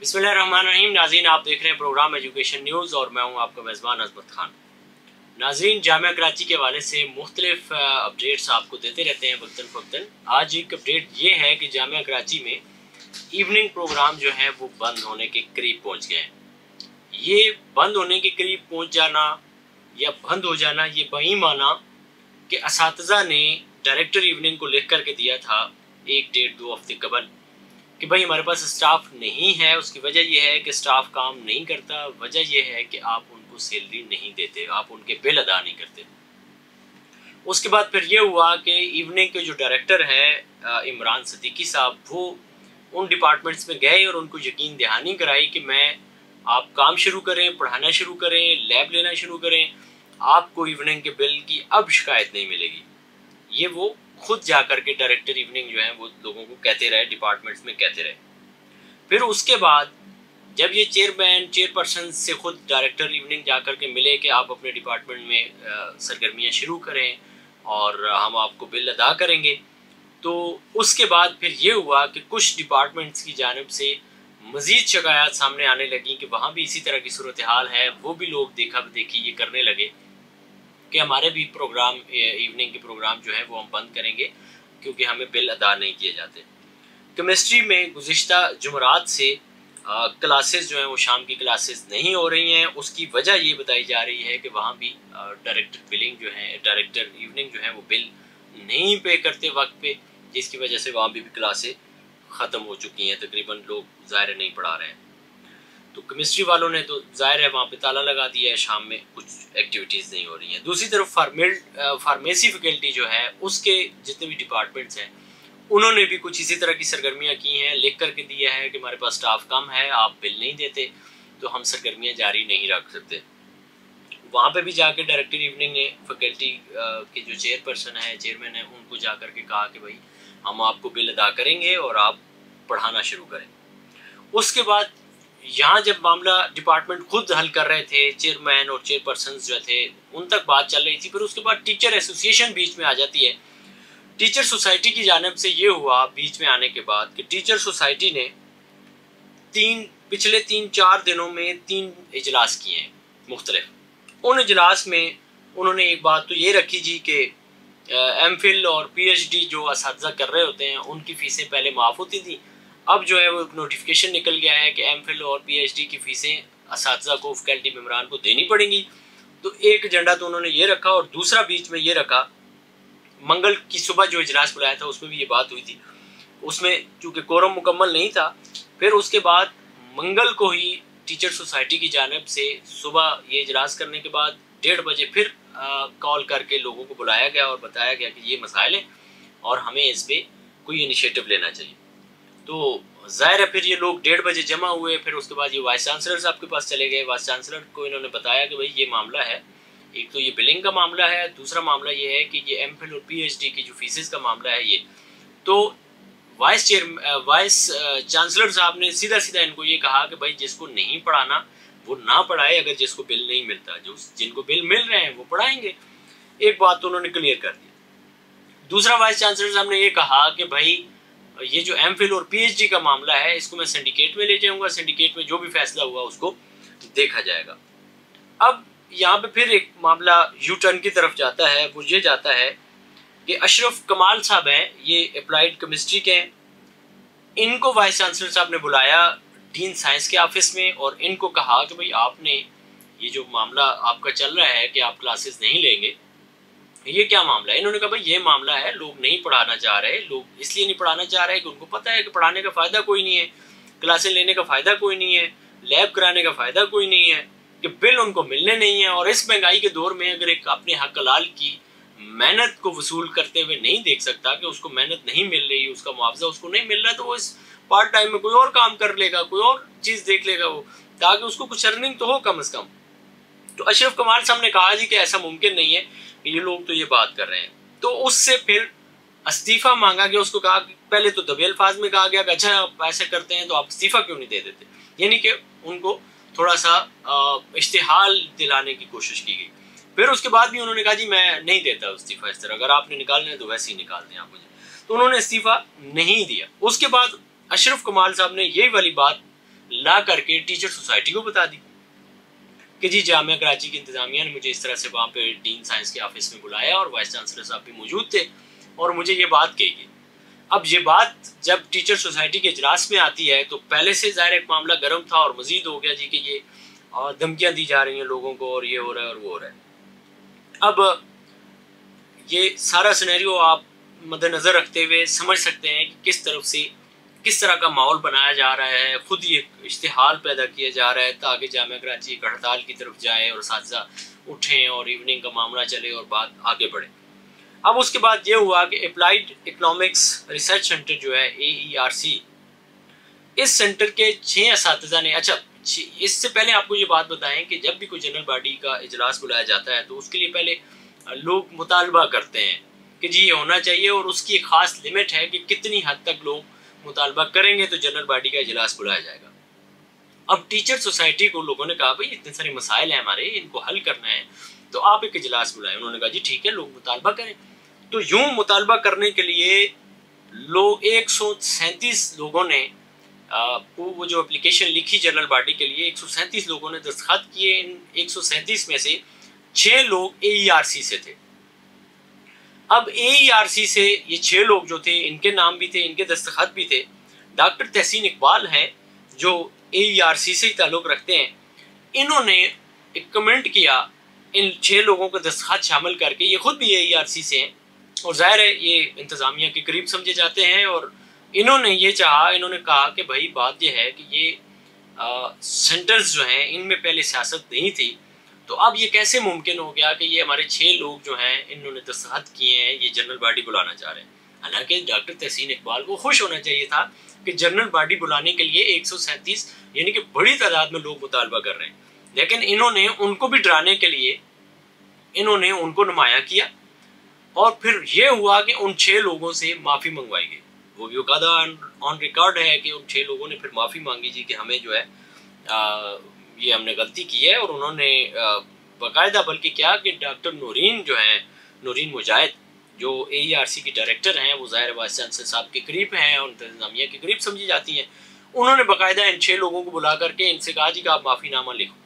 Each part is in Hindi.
बिस्मिल्लाहिर्रहमानिर्रहीम। नाज़रीन, आप देख रहे हैं प्रोग्राम एजुकेशन न्यूज़ और मैं हूं आपका मेज़बान अज़मत खान। नाज़रीन, जामिया कराची के हवाले से मुख्तलिफ अपडेट्स आपको देते रहते हैं वक्तन फ़वक्तन। आज एक अपडेट ये है कि जामिया कराची में इवनिंग प्रोग्राम जो है वो बंद होने के करीब पहुँच गए हैं। ये बंद होने के करीब पहुँच जाना या बंद हो जाना ये वही माना कि असातिज़ा ने डायरेक्टर इवनिंग को लिख करके दिया था 1-1.5-2 हफ्ते कबल कि भाई हमारे पास स्टाफ नहीं है। उसकी वजह यह है कि स्टाफ काम नहीं करता, वजह यह है कि आप उनको सैलरी नहीं देते, आप उनके बिल अदा नहीं करते। उसके बाद फिर ये हुआ कि इवनिंग के जो डायरेक्टर है इमरान सदीकी साहब, वो उन डिपार्टमेंट्स में गए और उनको यकीन दहानी कराई कि आप काम शुरू करें, पढ़ाना शुरू करें, लैब लेना शुरू करें, आपको इवनिंग के बिल की अब शिकायत नहीं मिलेगी। ये वो खुद जाकर के डायरेक्टर इवनिंग जो है वो लोगों को कहते रहे, डिपार्टमेंट्स में कहते रहे। फिर उसके बाद जब ये चेयरपर्सन से खुद डायरेक्टर इवनिंग जाकर के मिले कि आप अपने डिपार्टमेंट में सरगर्मियाँ शुरू करें और हम आपको बिल अदा करेंगे, तो उसके बाद फिर ये हुआ कि कुछ डिपार्टमेंट्स की जानिब से मज़ीद शिकायत सामने आने लगी कि वहाँ भी इसी तरह की सूरत हाल है। वो भी लोग देखा देखी ये करने लगे कि हमारे भी प्रोग्राम, इवनिंग के प्रोग्राम जो है वो हम बंद करेंगे क्योंकि हमें बिल अदा नहीं किए जाते। केमिस्ट्री में गुज़िश्ता जुमरात से क्लासेस जो हैं वो शाम की क्लासेस नहीं हो रही हैं। उसकी वजह ये बताई जा रही है कि वहाँ भी डायरेक्टर इवनिंग जो है वो बिल नहीं पे करते वक्त पे, जिसकी वजह से वहाँ भी क्लासें ख़त्म हो चुकी हैं। तकरीबन लोग ज़ाहिर नहीं पढ़ा रहे हैं। तो केमिस्ट्री वालों ने तो ज़ाहिर है वहाँ पे ताला लगा दिया है, शाम में कुछ एक्टिविटीज़ नहीं हो रही हैं। दूसरी तरफ फार्मेसी फैकल्टी जो है उसके जितने भी डिपार्टमेंट्स हैं उन्होंने भी कुछ इसी तरह की सरगर्मियाँ की हैं, लिख करके दिया है कि हमारे पास स्टाफ कम है, आप बिल नहीं देते तो हम सरगर्मियाँ जारी नहीं रख सकते। वहाँ पे भी जाके डायरेक्टर इवनिंग ने फैकल्टी के जो चेयरमैन है उनको जा कर के कहा कि भाई हम आपको बिल अदा करेंगे और आप पढ़ाना शुरू करें। उसके बाद यहाँ जब मामला डिपार्टमेंट खुद हल कर रहे थे, चेयरमैन और चेयरपर्सन जो थे उन तक बात चल रही थी, फिर उसके बाद टीचर एसोसिएशन बीच में आ जाती है। टीचर सोसाइटी की जानिब से ये हुआ बीच में आने के बाद कि टीचर सोसाइटी ने पिछले 3-4 दिनों में 3 इजलास किए हैं मुख्तलिफ। उन इजलास में उन्होंने एक बात तो ये रखी जी कि एमफिल और पीएचडी जो असातिज़ा कर रहे होते हैं उनकी फ़ीसें पहले माफ़ होती थी। अब जो है वो नोटिफिकेशन निकल गया है कि एमफिल और पीएचडी की फ़ीसें असातिज़ा को, फैकल्टी मेम्बरान को देनी पड़ेंगी। तो एक एजेंडा तो उन्होंने ये रखा और दूसरा बीच में ये रखा, मंगल की सुबह जो इजलास बुलाया था उसमें भी ये बात हुई थी। उसमें चूँकि कोरम मुकम्मल नहीं था, फिर उसके बाद मंगल को ही टीचर सोसाइटी की जानिब से सुबह ये इजलास करने के बाद 1:30 बजे फिर कॉल करके लोगों को बुलाया गया और बताया गया कि ये मसाइल हैं और हमें इस पर कोई इनिशिएटिव लेना चाहिए। तो ज़ाहिर है फिर ये लोग 1:30 बजे जमा हुए। फिर उसके बाद ये वाइस चांसलर साहब के पास चले गए। वाइस चांसलर को इन्होंने बताया कि भाई ये मामला है, एक तो ये बिलिंग का मामला है, दूसरा मामला ये है कि ये एमफिल और पीएचडी की जो फीसेस का मामला है ये। तो वाइस चांसलर साहब ने सीधा सीधा इनको ये कहा कि भाई जिसको नहीं पढ़ाना वो ना पढ़ाए, अगर जिसको बिल नहीं मिलता, जिनको बिल मिल रहे हैं वो पढ़ाएंगे। एक बात तो उन्होंने क्लियर कर दी। दूसरा वाइस चांसलर साहब ने ये कहा कि भाई ये जो एमफिल और पीएचडी का मामला है इसको मैं सिंडिकेट में ले जाऊंगा, सिंडिकेट में जो भी फैसला हुआ उसको देखा जाएगा। अब यहाँ पे फिर एक मामला यू टर्न की तरफ जाता है। वो ये जाता है कि अशरफ कमाल साहब हैं, ये अप्लाइड केमिस्ट्री के हैं। इनको वाइस चांसलर साहब ने बुलाया डीन साइंस के ऑफिस में और इनको कहा कि भाई आपने ये जो मामला आपका चल रहा है कि आप क्लासेस नहीं लेंगे, ये क्या मामला है। इन्होंने कहा भाई ये मामला है, लोग नहीं पढ़ाना चाह रहे, लोग इसलिए नहीं पढ़ाना चाह रहे कि उनको पता है कि पढ़ाने का फ़ायदा कोई नहीं है, क्लासें लेने का फ़ायदा कोई नहीं है, लैब कराने का फ़ायदा कोई नहीं है, कि बिल उनको मिलने नहीं है। और इस महंगाई के दौर में अगर एक अपने हक हलाल की मेहनत को वसूल करते हुए नहीं देख सकता कि उसको मेहनत नहीं मिल रही, उसका मुआवजा उसको नहीं मिल रहा, तो वो इस पार्ट टाइम में कोई और काम कर लेगा, कोई और चीज़ देख लेगा वो, ताकि उसको कुछ अर्निंग तो हो कम अज़ कम। तो अशरफ कमाल साहब ने कहा जी कि ऐसा मुमकिन नहीं है, ये लोग तो ये बात कर रहे हैं। तो उससे फिर इस्तीफ़ा मांगा गया। उसको कहा कि पहले तो दबे अल्फाज में कहा गया कि अच्छा आप ऐसे करते हैं तो आप इस्तीफ़ा क्यों नहीं दे देते, यानी कि उनको थोड़ा सा इश्तिहाल दिलाने की कोशिश की गई। फिर उसके बाद भी उन्होंने कहा जी मैं नहीं देता इस्तीफ़ा इस तरह, अगर आपने निकालना है तो वैसे ही निकाल दें आप मुझे। तो उन्होंने इस्तीफ़ा नहीं दिया। उसके बाद अशरफ कमाल साहब ने यही वाली बात ला करके टीचर सोसाइटी को बता दी कि जी जामिया कराची की इंतज़ामिया ने मुझे इस तरह से वहाँ पे डीन साइंस के ऑफिस में बुलाया और वाइस चांसलर साहब भी मौजूद थे और मुझे ये बात कही गई। अब ये बात जब टीचर सोसाइटी के इजलास में आती है तो पहले से ज़ाहिर एक मामला गर्म था और मज़ीद हो गया जी कि ये धमकियाँ दी जा रही हैं लोगों को और ये हो रहा है और वो हो रहा है। अब ये सारा सिनेरियो आप मद्देनज़र रखते हुए समझ सकते हैं कि किस तरह का माहौल बनाया जा रहा है, खुद ये इश्तिहाल पैदा किया जा रहा है ताकि जामिया कराची एक हड़ताल की तरफ जाए और साथीज़ा उठें और इवनिंग का मामला चले और बात आगे बढ़े। अब उसके बाद ये हुआ कि अप्लाइड इकनॉमिक्स रिसर्च सेंटर जो है AERC, इस सेंटर के 6 असातिज़ा ने, अच्छा इससे पहले आपको ये बात बताएं कि जब भी कोई जनरल बॉडी का इजलास बुलाया जाता है तो उसके लिए पहले लोग मुतालबा करते हैं कि जी ये होना चाहिए और उसकी एक ख़ास लिमिट है कि कितनी हद तक लोग मुतालबा करेंगे तो जनरल बॉडी का इजलास बुलाया जाएगा। अब टीचर सोसाइटी को लोगों ने कहा भाई इतने सारे मसाइल हैं हमारे, इनको हल करना है तो आप एक इजलास बुलाएं। उन्होंने कहा जी ठीक है, लोग मुतालबा करें। तो यूं मुतालबा करने के लिए लोग 137 लोगों ने वो जो एप्लीकेशन लिखी जनरल बॉडी के लिए 137 लोगों ने दस्तखत किए। इन 137 में से 6 लोग AERC से थे। अब AERC से ये 6 लोग जो थे, इनके नाम भी थे, इनके दस्तखत भी थे। डॉक्टर तहसीन इकबाल हैं जो AERC से ही ताल्लुक़ रखते हैं। इन्होंने एक कमेंट किया इन 6 लोगों को दस्तखत शामिल करके। ये खुद भी AERC से हैं और ज़ाहिर है ये इंतज़ामिया के करीब समझे जाते हैं और इन्होंने कहा कि भाई बात यह है कि ये सेंटर्स जो हैं इनमें पहले सियासत नहीं थी, तो अब ये कैसे मुमकिन हो गया कि ये हमारे 6 लोग जो हैं इन्होंने दस्तखत किए हैं, ये जनरल बॉडी बुलाना चाह रहे हैं। हालांकि डॉक्टर तहसीन इकबाल को खुश होना चाहिए था कि जनरल बॉडी बुलाने के लिए 137 यानी कि बड़ी तादाद में लोग मुतालबा कर रहे हैं, लेकिन इन्होंने उनको भी डराने के लिए इन्होंने उनको नुमाया किया और फिर ये हुआ कि उन 6 लोगों से माफ़ी मंगवाई गई। वो भी बाकायदा ऑन रिकॉर्ड है कि उन 6 लोगों ने फिर माफ़ी मांगी जी कि हमें जो है ये हमने गलती की है। और उन्होंने बाकायदा बल्कि क्या कि डॉक्टर नूरीन जो हैं, नूरीन मुजाहिद जो AERC की डायरेक्टर हैं, वो ज़ाहिर वाइस चांसलर साहब के करीब हैं और इंतज़ामिया के करीब समझी जाती हैं। उन्होंने बाकायदा इन 6 लोगों को बुला करके इनसे कहा जी कि आप माफ़ीनामा लिखो।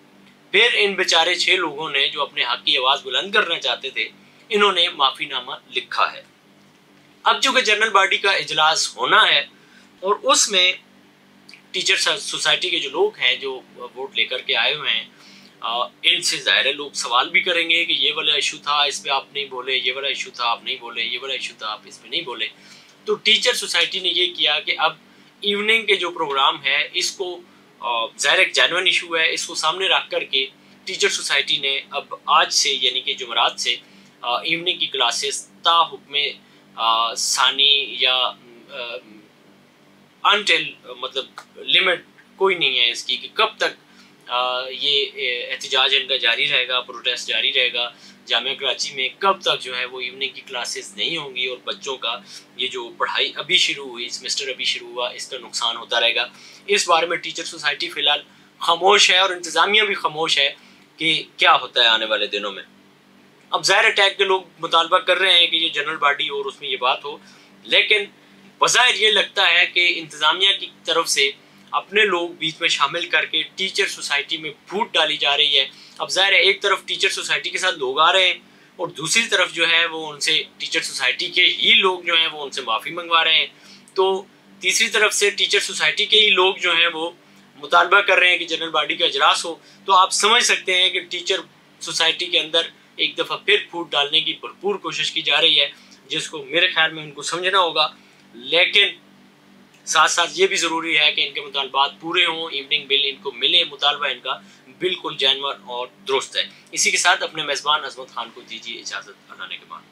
फिर इन बेचारे 6 लोगों ने जो अपने हक़ की आवाज़ बुलंद करना चाहते थे, इन्होंने माफ़ीनामा लिखा है। अब चूँकि जनरल बॉडी का इजलास होना है और उसमें टीचर सोसाइटी के जो लोग हैं जो वोट लेकर के आए हुए हैं, इनसे ज़ाहिर है लोग सवाल भी करेंगे कि ये वाला इशू था इस पर आप नहीं बोले, ये वाला इशू था आप नहीं बोले, ये वाला इशू था आप इस पर नहीं बोले। तो टीचर सोसाइटी ने ये किया कि अब इवनिंग के जो प्रोग्राम है इसको ज़ाहिर एक जेन्युइन इशू है, इसको सामने रख करके टीचर सोसाइटी ने अब आज से यानी कि जुमरात से इवनिंग की क्लासेस ताहुक्म सानी या अनटिल मतलब लिमिट कोई नहीं है इसकी कि कब तक ये एहतजाज इनका जारी रहेगा, प्रोटेस्ट जारी रहेगा जामिया कराची में, कब तक जो है वो इवनिंग की क्लासेस नहीं होंगी और बच्चों का ये जो पढ़ाई अभी शुरू हुई, सेमेस्टर अभी शुरू हुआ, इसका नुकसान होता रहेगा। इस बारे में टीचर सोसाइटी फ़िलहाल खामोश है और इंतज़ामिया भी खामोश है कि क्या होता है आने वाले दिनों में। अब ज़ाहिर टैग के लोग मुतालबा कर रहे हैं कि ये जनरल बॉडी और उसमें ये बात हो, लेकिन बज़ाहिर ये लगता है कि इंतज़ामिया की तरफ से अपने लोग बीच में शामिल करके टीचर सोसाइटी में फूट डाली जा रही है। अब ज़ाहिर है एक तरफ टीचर सोसाइटी के साथ लोग आ रहे हैं और दूसरी तरफ जो है वो उनसे टीचर सोसाइटी के ही लोग जो हैं वो उनसे माफ़ी मंगवा रहे हैं। तो तीसरी तरफ से टीचर सोसाइटी के ही लोग जो हैं वो मुतालबा कर रहे हैं कि जनरल बॉडी का इजलास हो। तो आप समझ सकते हैं कि टीचर सोसाइटी के अंदर एक दफ़ा फिर फूट डालने की भरपूर कोशिश की जा रही है, जिसको मेरे ख्याल में उनको समझना होगा। लेकिन साथ साथ ये भी ज़रूरी है कि इनके मुतालबात पूरे हों, इवनिंग बिल इनको मिले, मुतालबा इनका बिल्कुल जेन्युइन और दुरुस्त है। इसी के साथ अपने मेज़बान अज़मत खान को दीजिए इजाज़त, आने के बाद।